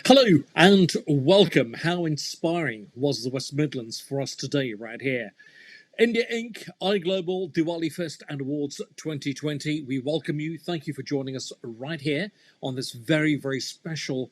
Hello and welcome. How inspiring was the West Midlands for us today, right here? India Inc., iGlobal, Diwali Fest and Awards 2020. We welcome you. Thank you for joining us right here on this very, very special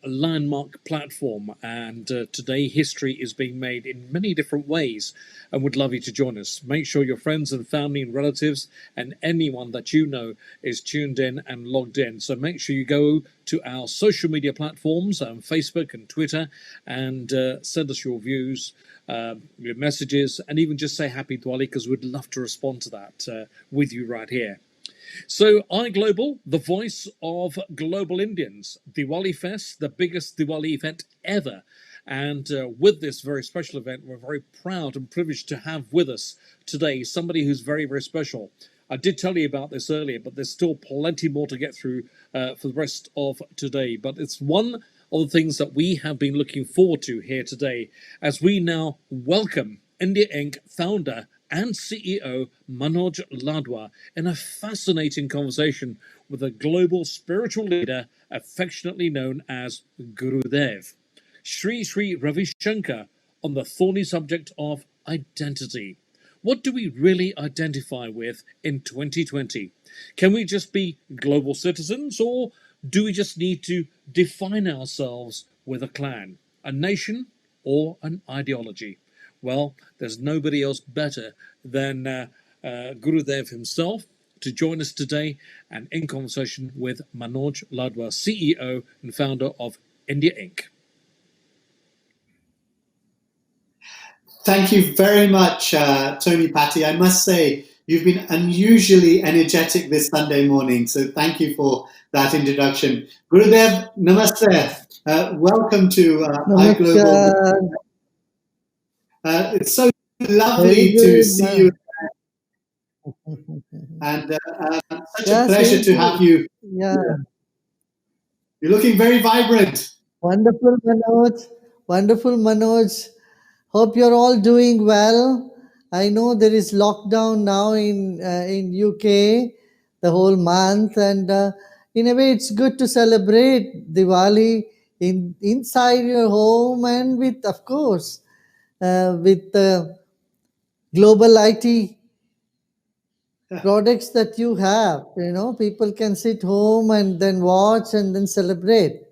landmark platform. And today, history is being made in many different ways, and would love you to join us. Make sure your friends and family and relatives and anyone that you know is tuned in and logged in. So make sure you go to our social media platforms, Facebook and Twitter, and send us your views, your messages, and even just say Happy Diwali, because we'd love to respond to that with you right here. So iGlobal, the voice of global Indians, Diwali Fest, the biggest Diwali event ever. And with this very special event, we're very proud and privileged to have with us today somebody who's very, very special. I did tell you about this earlier, but there's still plenty more to get through for the rest of today. But it's one of the things that we have been looking forward to here today as we now welcome India Inc. founder and CEO Manoj Ladwa in a fascinating conversation with a global spiritual leader affectionately known as Gurudev, Sri Sri Ravi Shankar, on the thorny subject of identity. What do we really identify with in 2020? Can we just be global citizens, or do we just need to define ourselves with a clan, a nation, or an ideology? Well, there's nobody else better than Gurudev himself to join us today and in conversation with Manoj Ladwa, CEO and founder of India Inc. Thank you very much, Tony Patty. I must say, you've been unusually energetic this Sunday morning, so thank you for that introduction. Gurudev, namaste. Welcome to iGlobal. It's so lovely to see you, and such a pleasure to have you. Yeah. You're looking very vibrant. Wonderful, Manoj. Wonderful, Manoj. Hope you're all doing well. I know there is lockdown now in UK the whole month, and in a way, it's good to celebrate Diwali inside your home and with, of course, with global IT products that you have. People can sit home and then watch and then celebrate.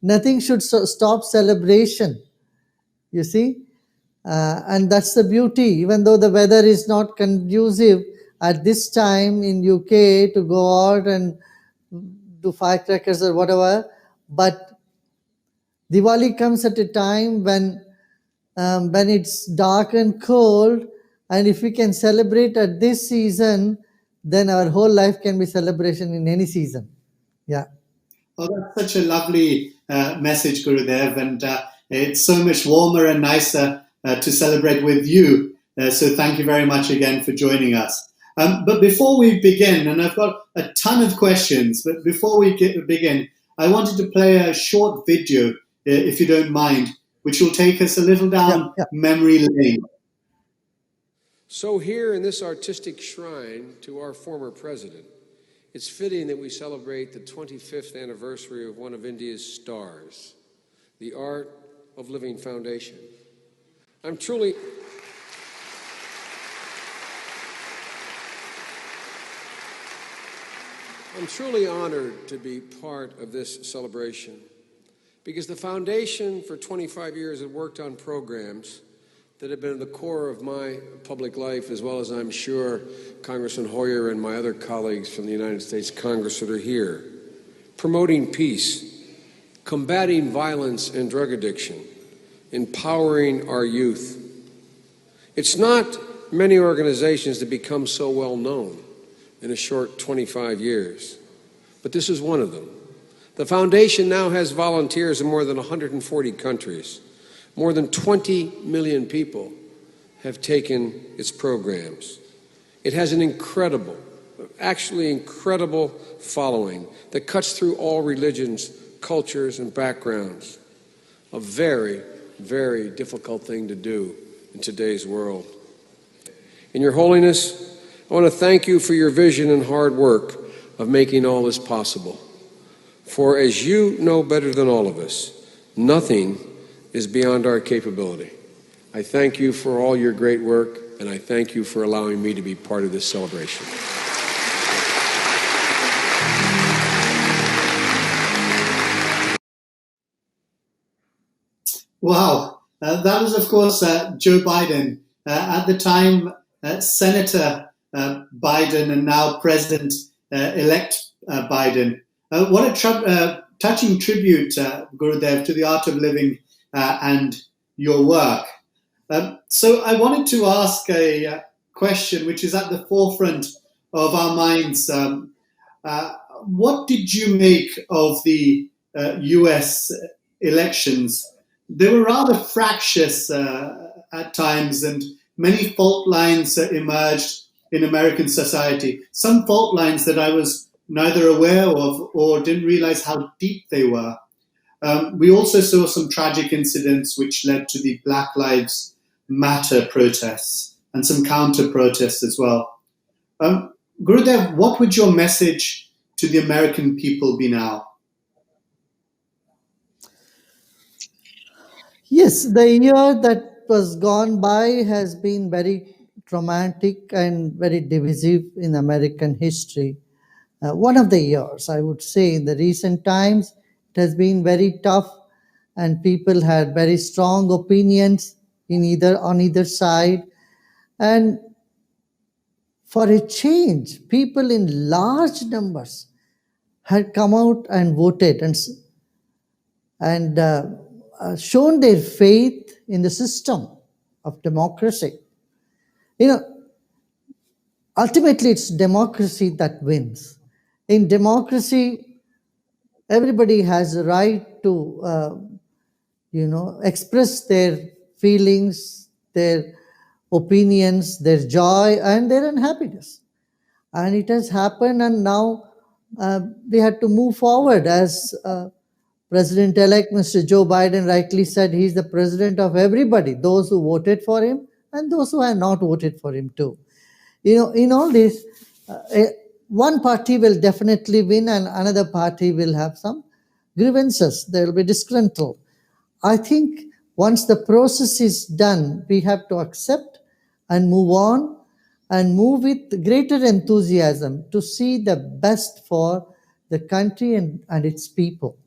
Nothing should stop celebration, you see. And that's the beauty. Even though the weather is not conducive at this time in UK to go out and do firecrackers or whatever, but Diwali comes at a time when it's dark and cold, and if we can celebrate at this season, then our whole life can be celebration in any season. Yeah. Oh, that's such a lovely message, Gurudev, and it's so much warmer and nicer to celebrate with you. So thank you very much again for joining us. But before we begin, and I've got a ton of questions, but before we begin, I wanted to play a short video, if you don't mind, which will take us a little down memory lane. So here in this artistic shrine to our former president, it's fitting that we celebrate the 25th anniversary of one of India's stars, the Art of Living Foundation. I'm truly honored to be part of this celebration, because the foundation for 25 years has worked on programs that have been at the core of my public life, as well as I'm sure Congressman Hoyer and my other colleagues from the United States Congress that are here, promoting peace, combating violence and drug addiction, empowering our youth. It's not many organizations that become so well known in a short 25 years, but this is one of them. The foundation now has volunteers in more than 140 countries. More than 20 million people have taken its programs. It has an incredible following that cuts through all religions, cultures, and backgrounds. A very, very difficult thing to do in today's world. In Your Holiness, I want to thank you for your vision and hard work of making all this possible. For as you know better than all of us, nothing is beyond our capability. I thank you for all your great work, and I thank you for allowing me to be part of this celebration. Wow. That was, of course, Joe Biden. At the time, Senator Biden and now President elect Biden. What a touching tribute, Gurudev, to the art of living and your work. So I wanted to ask a question which is at the forefront of our minds. What did you make of the US elections? They were rather fractious at times, and many fault lines emerged in American society. Some fault lines that I was neither aware of or didn't realize how deep they were. We also saw some tragic incidents which led to the Black Lives Matter protests and some counter protests as well. Gurudev, what would your message to the American people be now? Yes, the year that was gone by has been very traumatic and very divisive in American history. One of the years, I would say, in the recent times, it has been very tough, and people had very strong opinions on either side. And for a change, people in large numbers had come out and voted and shown their faith in the system of democracy. You know, ultimately, it's democracy that wins. In democracy, everybody has a right to, express their feelings, their opinions, their joy, and their unhappiness. And it has happened, and now we had to move forward. As President elect Mr. Joe Biden rightly said, he's the president of everybody, those who voted for him and those who have not voted for him, too. In all this, one party will definitely win and another party will have some grievances. There will be disgruntled. I think once the process is done, we have to accept and move on and move with greater enthusiasm to see the best for the country and its people.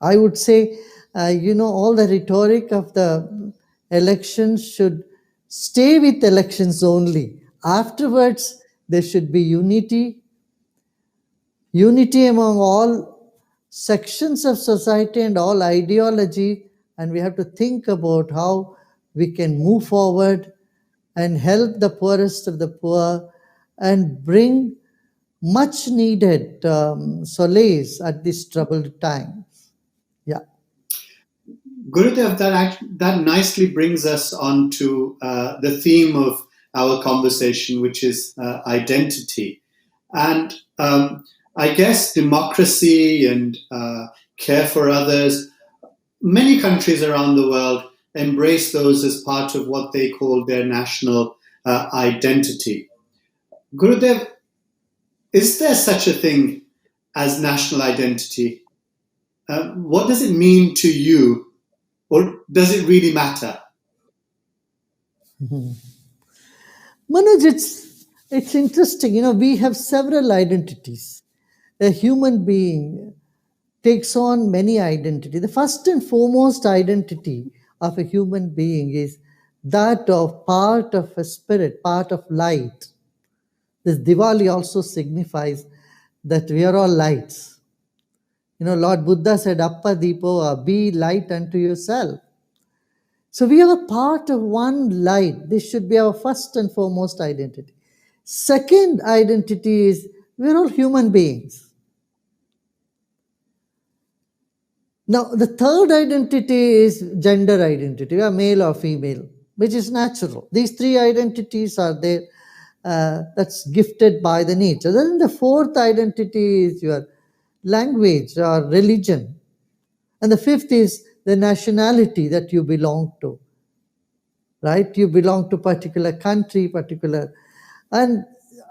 I would say, all the rhetoric of the elections should stay with elections only. Afterwards, there should be unity among all sections of society and all ideology, and we have to think about how we can move forward and help the poorest of the poor and bring much needed solace at this troubled time. Yeah. Gurudev, that nicely brings us on to the theme of our conversation, which is identity. And I guess democracy and care for others, many countries around the world embrace those as part of what they call their national identity. Gurudev, is there such a thing as national identity? What does it mean to you? Or does it really matter? Manoj, it's interesting. We have several identities. A human being takes on many identities. The first and foremost identity of a human being is that of part of a spirit, part of light. This Diwali also signifies that we are all lights. Lord Buddha said, Appa Deepo, be light unto yourself. So we are a part of one light. This should be our first and foremost identity. Second identity is we're all human beings. Now, the third identity is gender identity. We are male or female, which is natural. These three identities are there. That's gifted by the nature. Then the fourth identity is your language or religion. And the fifth is the nationality that you belong to. Right? You belong to particular country, particular. And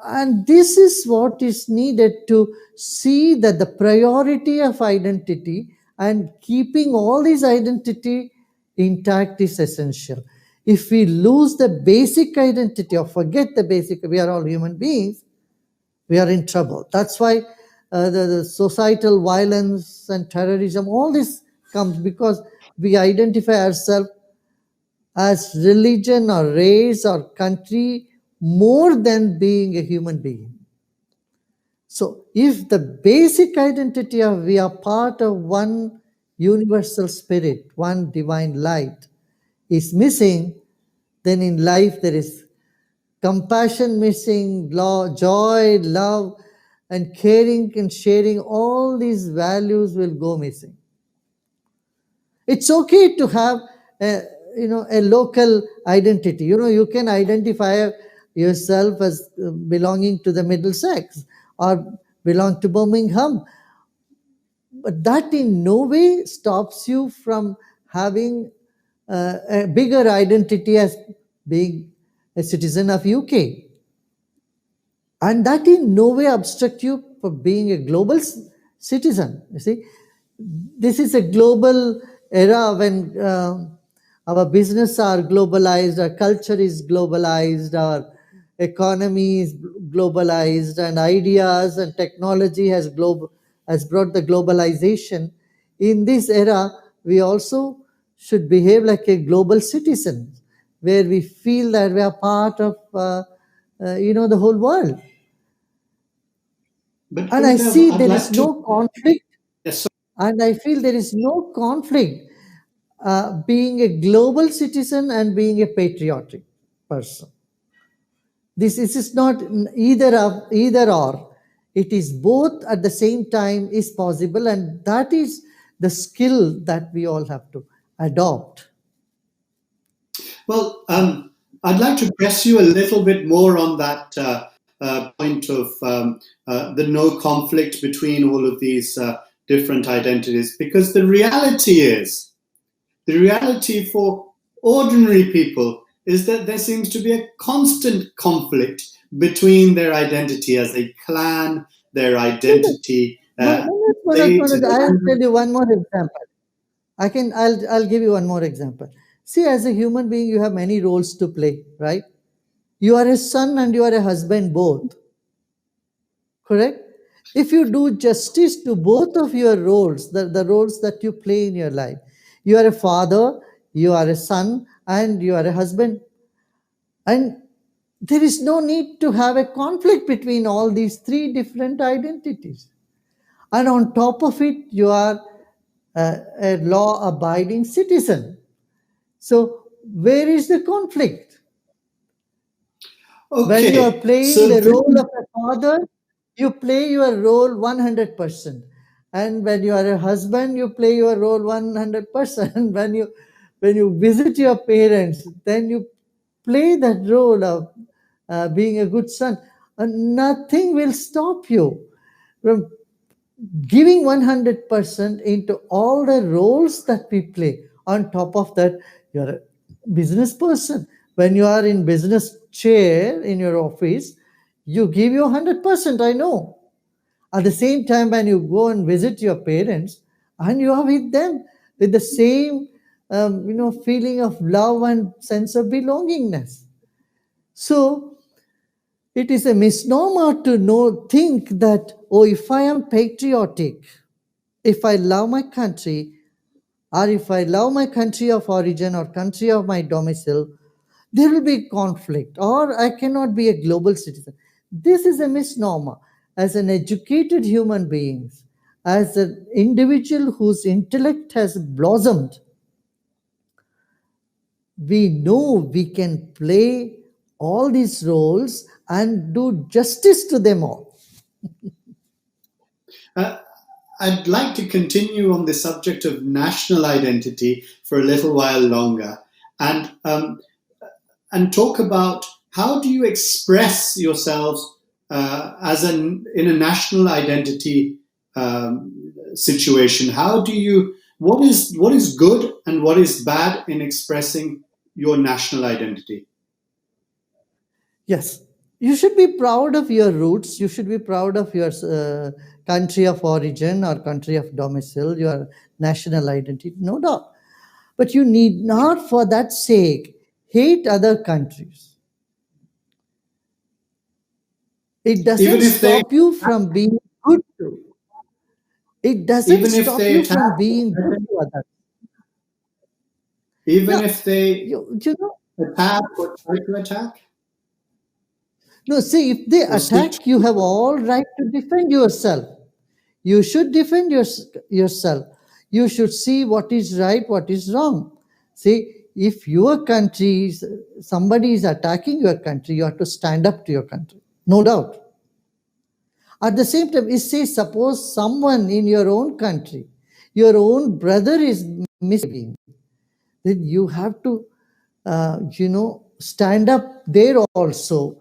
And this is what is needed to see that the priority of identity and keeping all these identity intact is essential. If we lose the basic identity or forget the basic, we are all human beings, we are in trouble. That's why the societal violence and terrorism, all this comes because we identify ourselves as religion or race or country more than being a human being. So, if the basic identity of we are part of one universal spirit, one divine light, is missing, then in life there is compassion missing, joy, love, and caring and sharing. All these values will go missing. It's okay to have a, a local identity. You can identify yourself as belonging to the Middlesex or belong to Birmingham, but that in no way stops you from having a bigger identity as being a citizen of UK, and that in no way obstruct you for being a global citizen. You see, this is a global era when our business are globalized, our culture is globalized, our economy is globalized, and ideas and technology has brought the globalization. In this era, we also should behave like a global citizen, where we feel that we are part of the whole world. But And I Gurudev, see I'd there like is to. no conflict, Yes, and I feel there is no conflict being a global citizen and being a patriotic person. This is not either or. It is both at the same time is possible, and that is the skill that we all have to adopt. well, I'd like to press you a little bit more on that point of the no conflict between all of these different identities, because the reality for ordinary people is that there seems to be a constant conflict between their identity as a clan, their identity state, and I'll tell language. you one more example. I'll give you one more example. See, as a human being, you have many roles to play, right? You are a son and you are a husband both, correct? If you do justice to both of your roles, the roles that you play in your life, you are a father, you are a son, and you are a husband. And there is no need to have a conflict between all these three different identities. And on top of it, you are a law abiding citizen. So, where is the conflict? When you are Okay, playing so the this role is of a father, you play your role 100%. And when you are a husband, you play your role 100%. When you visit your parents, then you play that role of being a good son. And nothing will stop you from giving 100% into all the roles that we play. On top of that, you're a business person. When you are in business chair in your office, you give your 100%, I know. At the same time, when you go and visit your parents and you are with them with the same feeling of love and sense of belongingness. So it is a misnomer to think that, oh, if I am patriotic, if I love my country, or if I love my country of origin or country of my domicile, there will be conflict, or I cannot be a global citizen. This is a misnomer. As an educated human being, as an individual whose intellect has blossomed, we know we can play all these roles and do justice to them all. uh, I'd like to continue on the subject of national identity for a little while longer, and talk about how do you express yourselves as in a national identity situation. How do you what is good and what is bad in expressing your national identity? Yes. You should be proud of your roots. You should be proud of your country of origin or country of domicile, your national identity, no doubt. But you need not, for that sake, hate other countries. It doesn't Even if they, stop you from being good to. It doesn't even if stop they you attack, from being good to others. even Yeah, if they you know. attack or try to attack No, see, if they or seek to. attack, you have all right to defend yourself. You should defend yourself. You should see what is right, what is wrong. See, if your country, somebody is attacking your country, you have to stand up to your country, no doubt. At the same time, say, suppose someone in your own country, your own brother is misbehaving, then you have to, stand up there also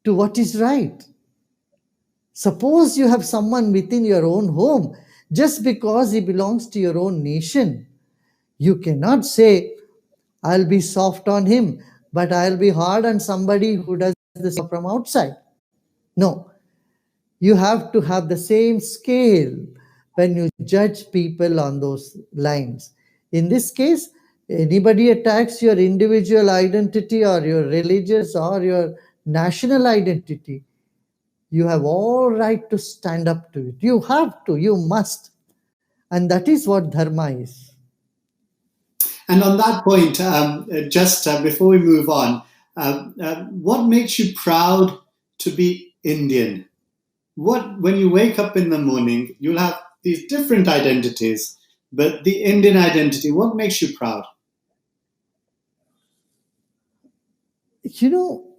to what is right. Suppose you have someone within your own home, just because he belongs to your own nation, you cannot say, I'll be soft on him, but I'll be hard on somebody who does the same from outside. No, you have to have the same scale when you judge people on those lines. In this case, anybody attacks your individual identity or your religious or your national identity, you have all right to stand up to it. You have to, you must. And that is what dharma is. And on that point, just before we move on, what makes you proud to be Indian? What, when you wake up in the morning, you'll have these different identities, but the Indian identity, what makes you proud?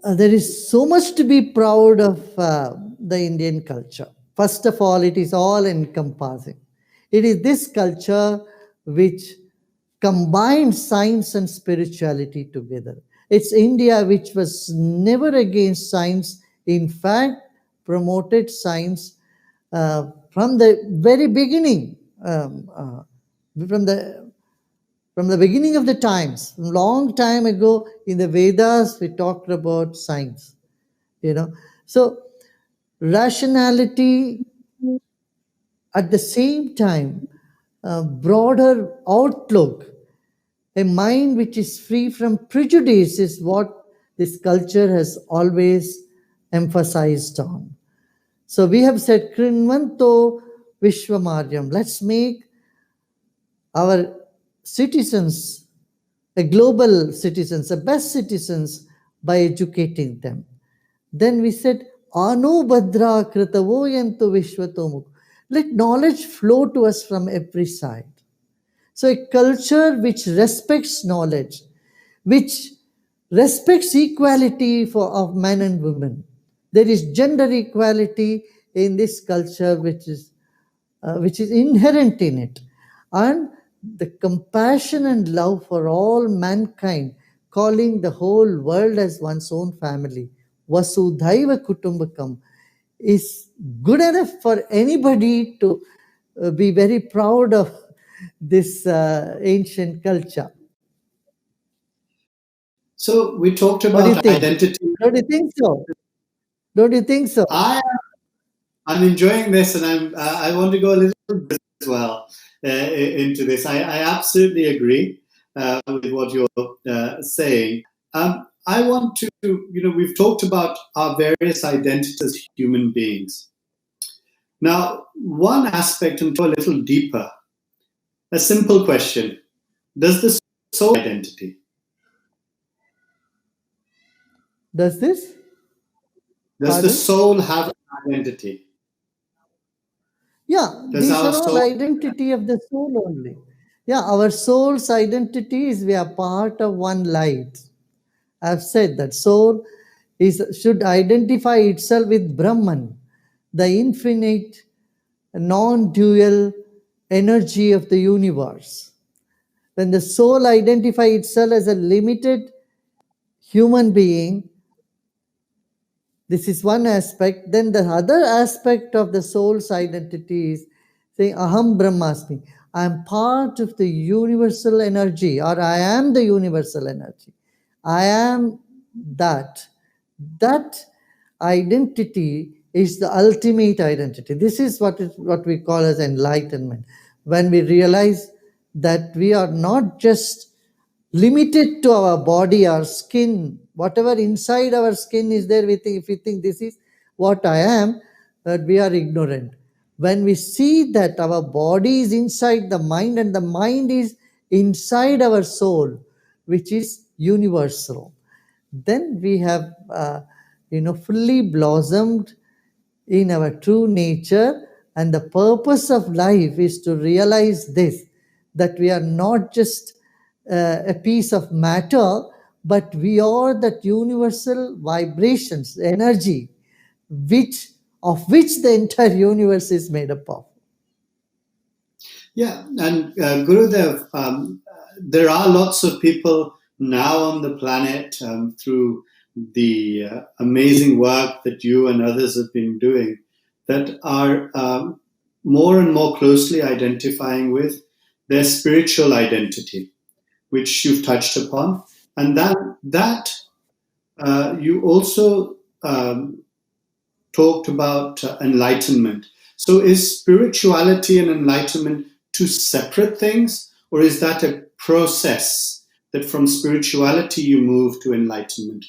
There is so much to be proud of the Indian culture. First of all, it is all encompassing. It is this culture which combines science and spirituality together. It's India which was never against science, in fact, promoted science from the very beginning. From the from the beginning of the times, long time ago in the Vedas, we talked about science. You know, so rationality at the same time, a broader outlook, a mind which is free from prejudice is what this culture has always emphasized on. So we have said, Krinvanto Vishwamaryam. Let's make our citizens a global citizens, the best citizens by educating them. Then we said, Anu Badra Kritavoyantu Vishwatomuk. Let knowledge flow to us from every side. So a culture which respects knowledge, which respects equality of men and women. There is gender equality in this culture, which is inherent in it, and the compassion and love for all mankind, calling the whole world as one's own family. Vasudhaiva Kutumbakam is good enough for anybody to be very proud of this ancient culture. So we talked What do you about think? identity. Don't you think so? Don't you think so? I'm enjoying this, and I want to go a little bit as well into this. I absolutely agree with what you're saying. I want to, we've talked about our various identities as human beings. Now, one aspect, and go a little deeper, a simple question: does the soul identity? Does this? Does the Pardon? soul have an identity? Yeah, Does these our are all soul? identity of the soul only. Yeah, our soul's identity is we are part of one light. I've said that soul should identify itself with Brahman, the infinite, non-dual energy of the universe. When the soul identifies itself as a limited human being, this is one aspect. Then the other aspect of the soul's identity is saying, Aham Brahmasmi. I am part of the universal energy, or I am the universal energy. I am that. That identity is the ultimate identity. This is what we call as enlightenment. When we realize that we are not just limited to our body, our skin, whatever inside our skin is there, if we think this is what I am, that we are ignorant. When we see that our body is inside the mind and the mind is inside our soul, which is universal, then we have fully blossomed in our true nature. And the purpose of life is to realize this, that we are not just a piece of matter, but we are that universal vibrations, energy, which of which the entire universe is made up of. Yeah, and Gurudev, there are lots of people now on the planet through the amazing work that you and others have been doing that are more and more closely identifying with their spiritual identity, which you've touched upon, and that you also talked about enlightenment. So, is spirituality and enlightenment two separate things, or is that a process that from spirituality you move to enlightenment?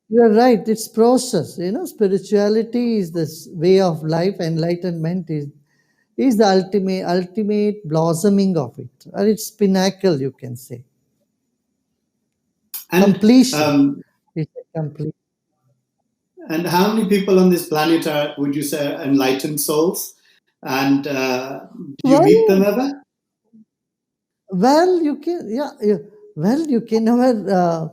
You're right, it's process. Spirituality is this way of life, enlightenment is the ultimate blossoming of it, or its pinnacle, you can say. And Completion. It's a complete. and how many people on this planet are, would you say, enlightened souls? And do you meet them Well, ever? well, you can, yeah, well, you can never,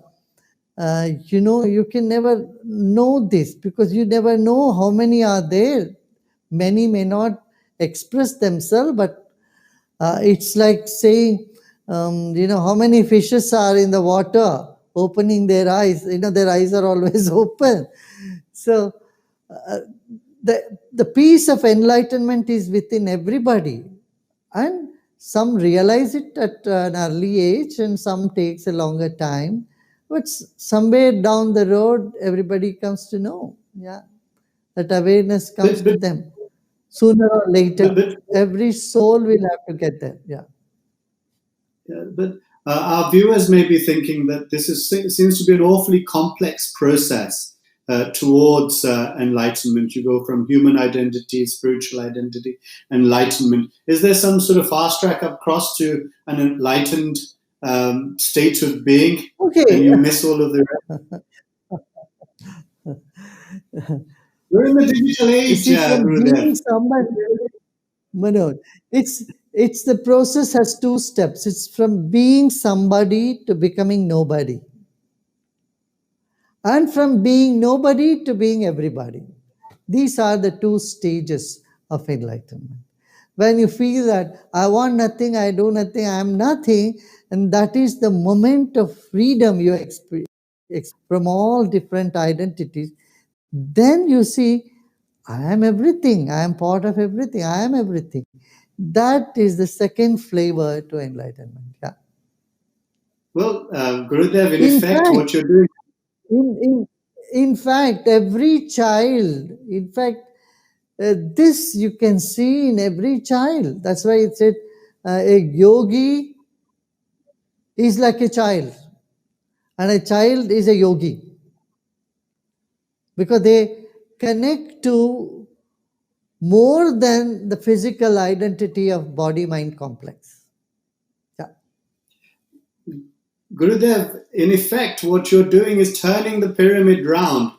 you can never know this because you never know how many are there. Many may not express themselves, but it's like saying, how many fishes are in the water opening their eyes. Their eyes are always open. So the peace of enlightenment is within everybody, and some realize it at an early age and some takes a longer time, but somewhere down the road everybody comes to know, yeah, that awareness comes But to but them sooner or later. but Every soul will have to get there, yeah. but our viewers may be thinking that seems to be an awfully complex process towards enlightenment. You go from human identity, spiritual identity, enlightenment. Is there some sort of fast track across to an enlightened state of being, and Okay. you miss all of the rest? We're in the digital You age, see, from Gurudev. being somebody, Manoj, it's the process has two steps. It's from being somebody to becoming nobody, and from being nobody to being everybody. These are the two stages of enlightenment. When you feel that I want nothing, I do nothing, I am nothing, and that is the moment of freedom you experience from all different identities, then you see, I am everything, I am part of everything, I am everything. That is the second flavor to enlightenment. Yeah. Well, Gurudev, in In effect, fact, what you're doing. in, in, in fact, every child, in fact, this you can see in every child. That's why it said a yogi is like a child, and a child is a yogi because they connect to more than the physical identity of body mind complex. Yeah. Gurudev, in effect, what you're doing is turning the pyramid round.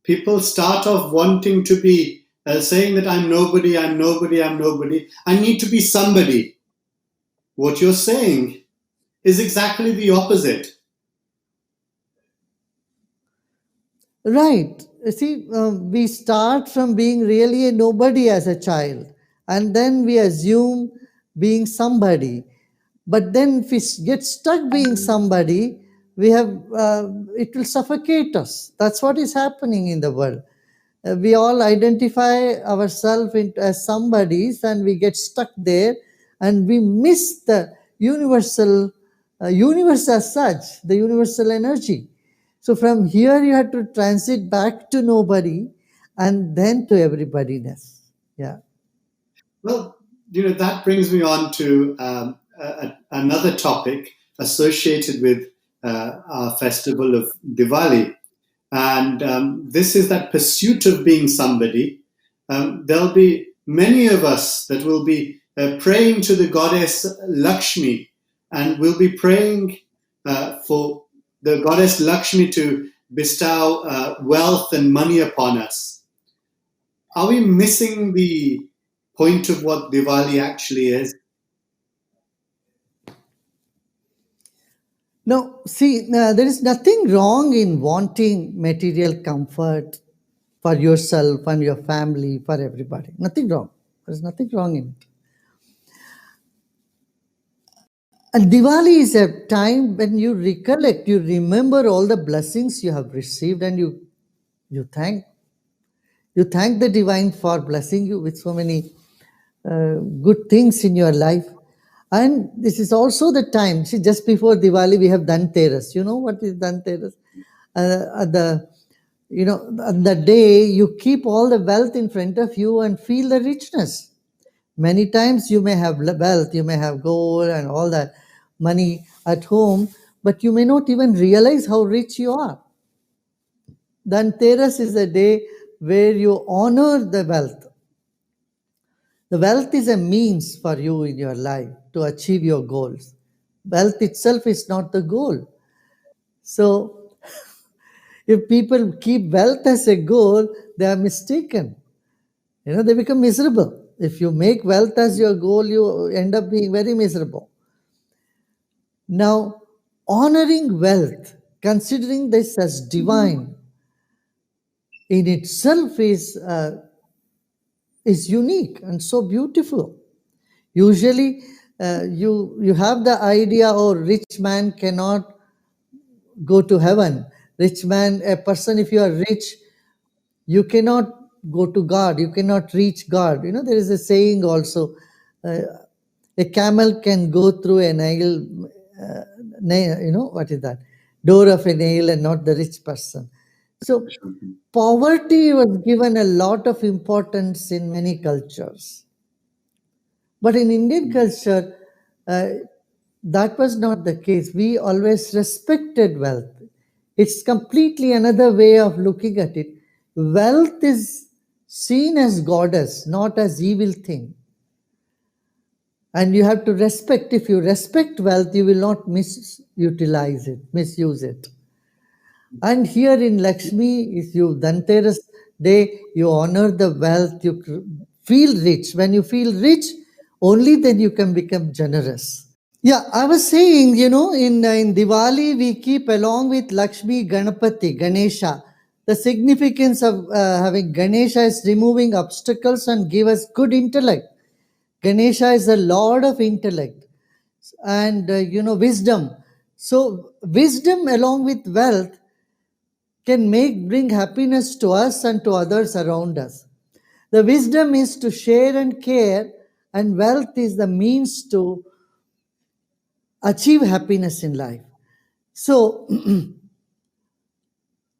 People start off wanting to be saying that I'm nobody, I'm nobody, I'm nobody. I need to be somebody. What you're saying is exactly the opposite. Right. You see, we start from being really a nobody as a child, and then we assume being somebody. But then, if we get stuck being somebody, we have it will suffocate us. That's what is happening in the world. We all identify ourselves as somebodies, and we get stuck there, and we miss the universal universe as such, the universal energy. So from here you have to transit back to nobody and then to everybodyness. Yeah. Well, that brings me on to another topic associated with our festival of Diwali. And this is that pursuit of being somebody. There'll be many of us that will be praying to the goddess Lakshmi, and we'll be praying for the goddess Lakshmi to bestow wealth and money upon us. Are we missing the point of what Diwali actually is? No, see, there is nothing wrong in wanting material comfort for yourself and your family, for everybody. Nothing wrong. There's nothing wrong in it. And Diwali is a time when you recollect, you remember all the blessings you have received, and you thank you thank the divine for blessing you with so many good things in your life. And this is also the time. See, just before Diwali, we have Dhanteras. You know what is Dhanteras? At the on the day you keep all the wealth in front of you and feel the richness. Many times you may have wealth, you may have gold and all that money at home, but you may not even realize how rich you are. Dhanteras is a day where you honor the wealth. The wealth is a means for you in your life to achieve your goals. Wealth itself is not the goal. So, if people keep wealth as a goal, they are mistaken. They become miserable. If you make wealth as your goal, you end up being very miserable. Now, honoring wealth, considering this as divine, in itself is unique and so beautiful. Usually, you have the idea, oh, rich man cannot go to heaven. Rich man, a person, if you are rich, you cannot go to God. You cannot reach God. There is a saying also, uh, a camel can go through a nail, what is that? Door of a nail, and not the rich person. So poverty was given a lot of importance in many cultures. But in Indian culture, uh, that was not the case. We always respected wealth. It's completely another way of looking at it. Wealth is seen as goddess, not as evil thing. And you have to respect. If you respect wealth, you will not misuse it. And here in Lakshmi, if you Dhanteras day, you honor the wealth, you feel rich. When you feel rich, only then you can become generous. Yeah, I was saying, in Diwali, we keep along with Lakshmi, Ganapati, Ganesha. The significance of having Ganesha is removing obstacles and give us good intellect. Ganesha is the lord of intellect and, wisdom. So, wisdom along with wealth can bring happiness to us and to others around us. The wisdom is to share and care, and wealth is the means to achieve happiness in life. So,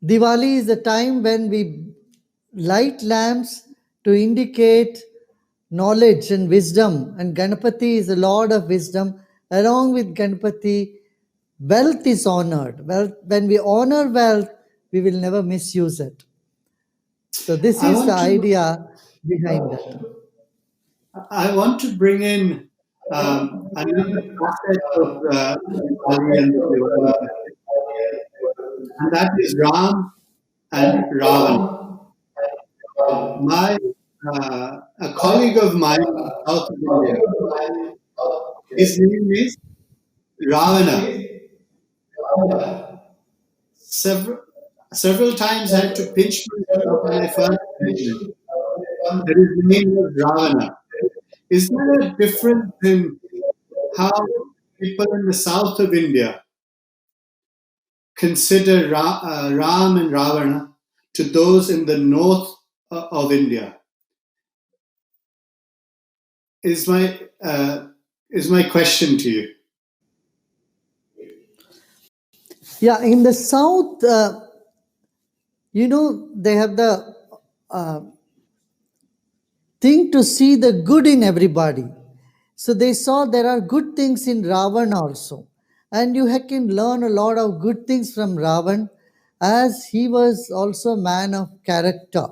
Diwali is the time when we light lamps to indicate knowledge and wisdom, and Ganapati is the Lord of wisdom. Along with Ganapati, wealth is honored. When we honor wealth, we will never misuse it. So, this I is the want to idea behind it. I want to bring in another facet of Diwali and the Diwali festival, and that is Ram and Ravana. My a colleague of mine in the south of India, his name is Ravana. Several several times I had to pinch myself when I first met him. That his name was Ravana. Is there a difference in how people in the south of India consider Ram and Ravana to those in the north of India? Is my is my question to you. Yeah, in the south, they have the uh, thing to see the good in everybody. So they saw there are good things in Ravan also. And you can learn a lot of good things from Ravan, as he was also a man of character.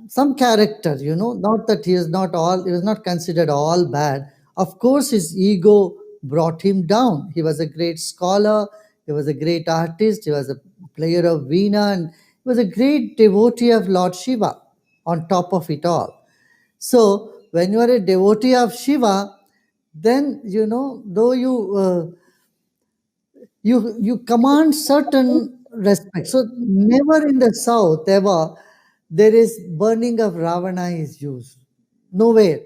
Some character, not that he was not considered all bad. Of course, his ego brought him down. He was a great scholar, he was a great artist, he was a player of Veena, and he was a great devotee of Lord Shiva on top of it all. So, when you are a devotee of Shiva, then though you command certain respect. So never in the south ever there is burning of Ravana is used. Nowhere.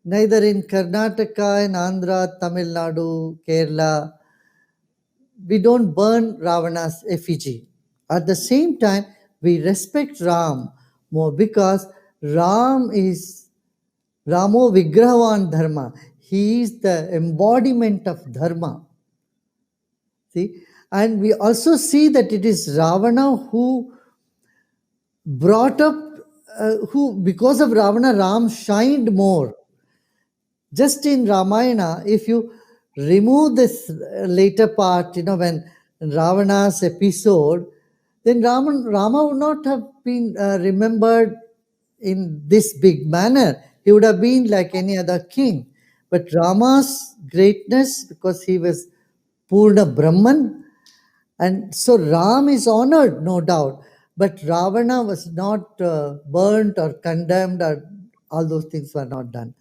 Neither in Karnataka, in Andhra, Tamil Nadu, Kerala, we don't burn Ravana's effigy. At the same time, we respect Ram more, because Ram is Ramo Vigrahavan Dharma. He is the embodiment of Dharma. See, and we also see that it is Ravana who brought up, who because of Ravana, Ram shined more. Just in Ramayana, if you remove this later part, when Ravana's episode, then Rama would not have been remembered in this big manner. He would have been like any other king. But Rama's greatness, because he was Purna Brahman, and so Ram is honored, no doubt, but Ravana was not burnt or condemned, or all those things were not done.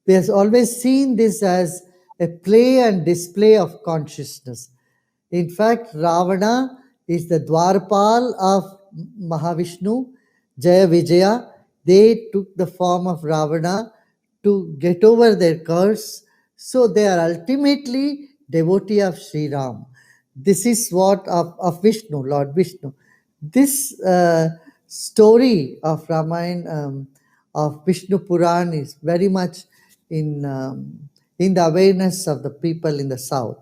We have always seen this as a play and display of consciousness. In fact, Ravana is the Dwarpal of Mahavishnu, Jaya Vijaya. They took the form of Ravana to get over their curse. So they are ultimately devotee of Sri Ram. This is what of Vishnu, Lord Vishnu. This story of Ramayana, of Vishnu Puran, is very much in the awareness of the people in the south.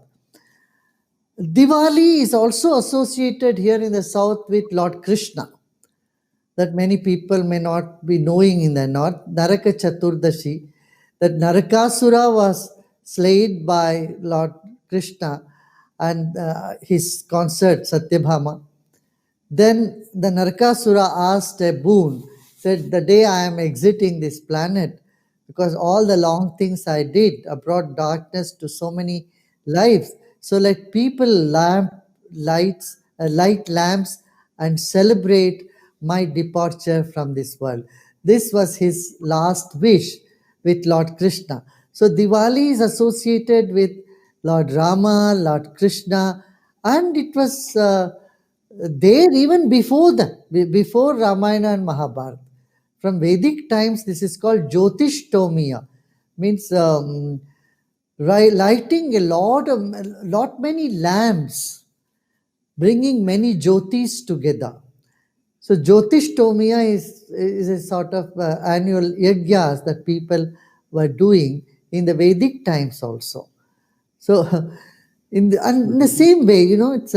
Diwali is also associated here in the south with Lord Krishna, that many people may not be knowing in the north. Naraka Chaturdashi, that Narakasura was slain by Lord Krishna and his consort Satyabhama. Then the Narakasura asked a boon, said, the day I am exiting this planet, because all the long things I did brought darkness to so many lives. So let people light lamps and celebrate my departure from this world. This was his last wish with Lord Krishna. So Diwali is associated with Lord Rama, Lord Krishna, and it was there even before that, before Ramayana and Mahabharata. From Vedic times, this is called Jyotishtomiya, means lighting lot many lamps, bringing many jyotis together. So Jyotishtomiya is a sort of annual yajnas that people were doing in the Vedic times also. So in the same way, it's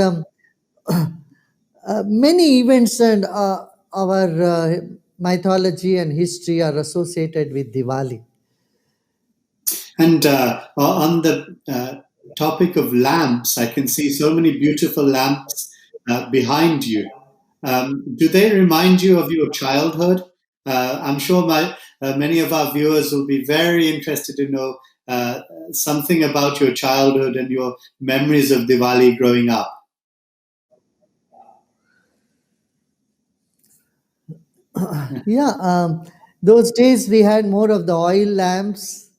many events and our mythology and history are associated with Diwali. And on the topic of lamps, I can see so many beautiful lamps behind you. Do they remind you of your childhood? I'm sure many of our viewers will be very interested to know something about your childhood and your memories of Diwali growing up. Yeah, those days we had more of the oil lamps.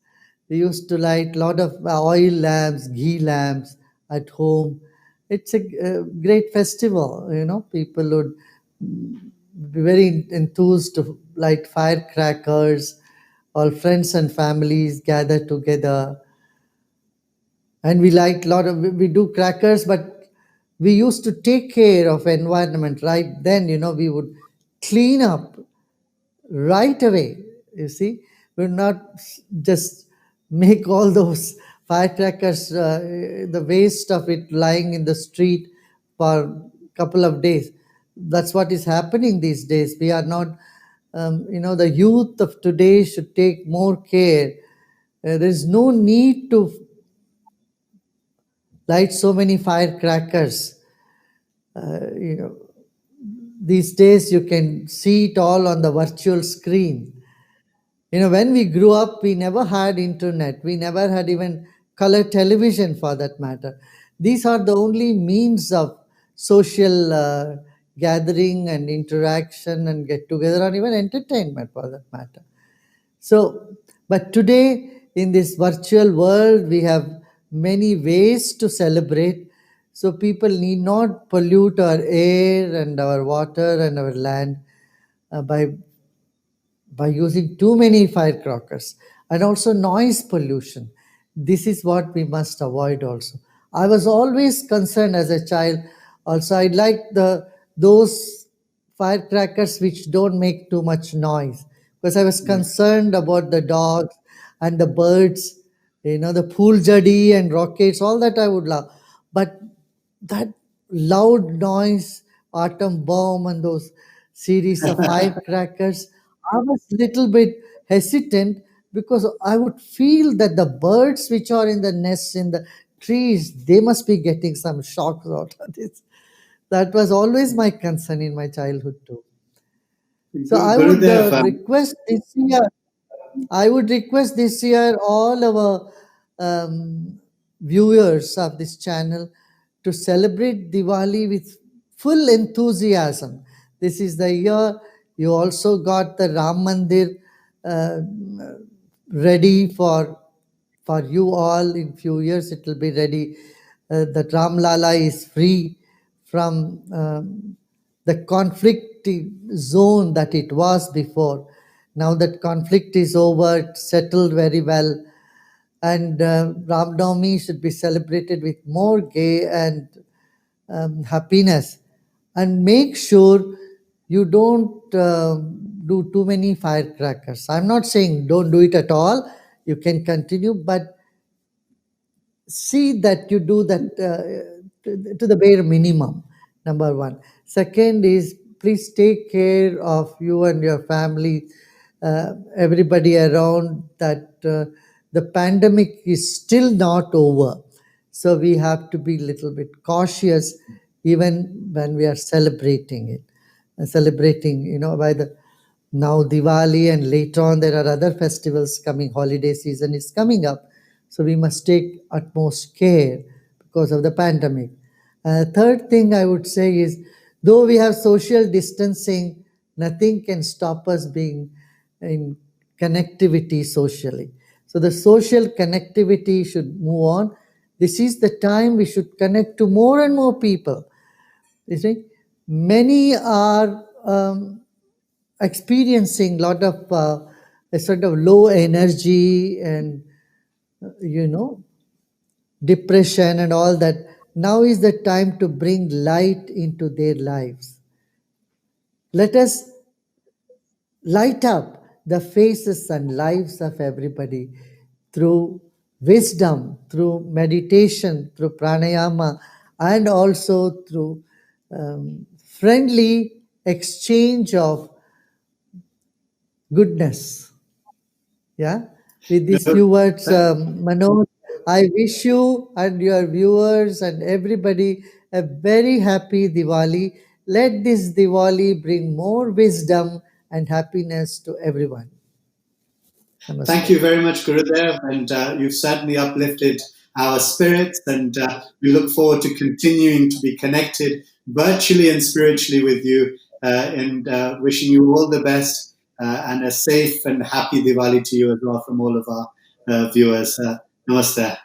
We used to light a lot of oil lamps, ghee lamps at home. It's a great festival, People would be very enthused to light firecrackers. All friends and families gather together, and we light a lot of. We do crackers, but we used to take care of environment. Right then, we would clean up right away. You see, we'll not just make all those firecrackers, the waste of it lying in the street. for couple of days. That's what is happening these days. We are not, the youth of today should take more care. There is no need to light so many firecrackers. You know, these days you can see it all on the virtual screen. When we grew up, we never had internet. We never had even color television for that matter. These are the only means of social gathering and interaction and get together, and even entertainment for that matter. So, but today in this virtual world, we have many ways to celebrate. So people need not pollute our air and our water and our land by using too many firecrackers, and also noise pollution. This is what we must avoid also. I was always concerned as a child. Also, I like those firecrackers which don't make too much noise, because I was concerned about the dogs and the birds, the pool jaddi and rockets, all that I would love. But that loud noise, atom bomb, and those series of firecrackers, I was little bit hesitant, because I would feel that the birds which are in the nests in the trees, they must be getting some shocks out of this. That was always my concern in my childhood too. So Gurudev, I would request this year all our viewers of this channel to celebrate Diwali with full enthusiasm. This is the year you also got the Ram Mandir uh, ready for you all. In few years it will be ready. That Ram Lala is free from the conflict zone that it was before. Now that conflict is over, it's settled very well, and Ram Navami should be celebrated with more gay and happiness. And make sure you don't do too many firecrackers. I'm not saying don't do it at all. You can continue, but see that you do that to the bare minimum. Number one. Second is, please take care of you and your family, everybody around, that the pandemic is still not over. So we have to be little bit cautious even when we are celebrating it. Celebrating, by the now Diwali, and later on there are other festivals coming. Holiday season is coming up, so we must take utmost care because of the pandemic. Third thing I would say is, though we have social distancing, nothing can stop us being in connectivity socially. So the social connectivity should move on. This is the time we should connect to more and more people. You see, many are experiencing a lot of a sort of low energy and you know depression and all that. Now is the time to bring light into their lives. Let us light up the faces and lives of everybody through wisdom, through meditation, through pranayama, and also through friendly exchange of goodness. Yeah. With these few words, Manoj, I wish you and your viewers and everybody a very happy Diwali. Let this Diwali bring more wisdom and happiness to everyone. thank Namaste. you very much, Gurudev, and you've certainly uplifted our spirits, and we look forward to continuing to be connected virtually and spiritually with you, and wishing you all the best and a safe and happy Diwali to you as well from all of our viewers. Namaste.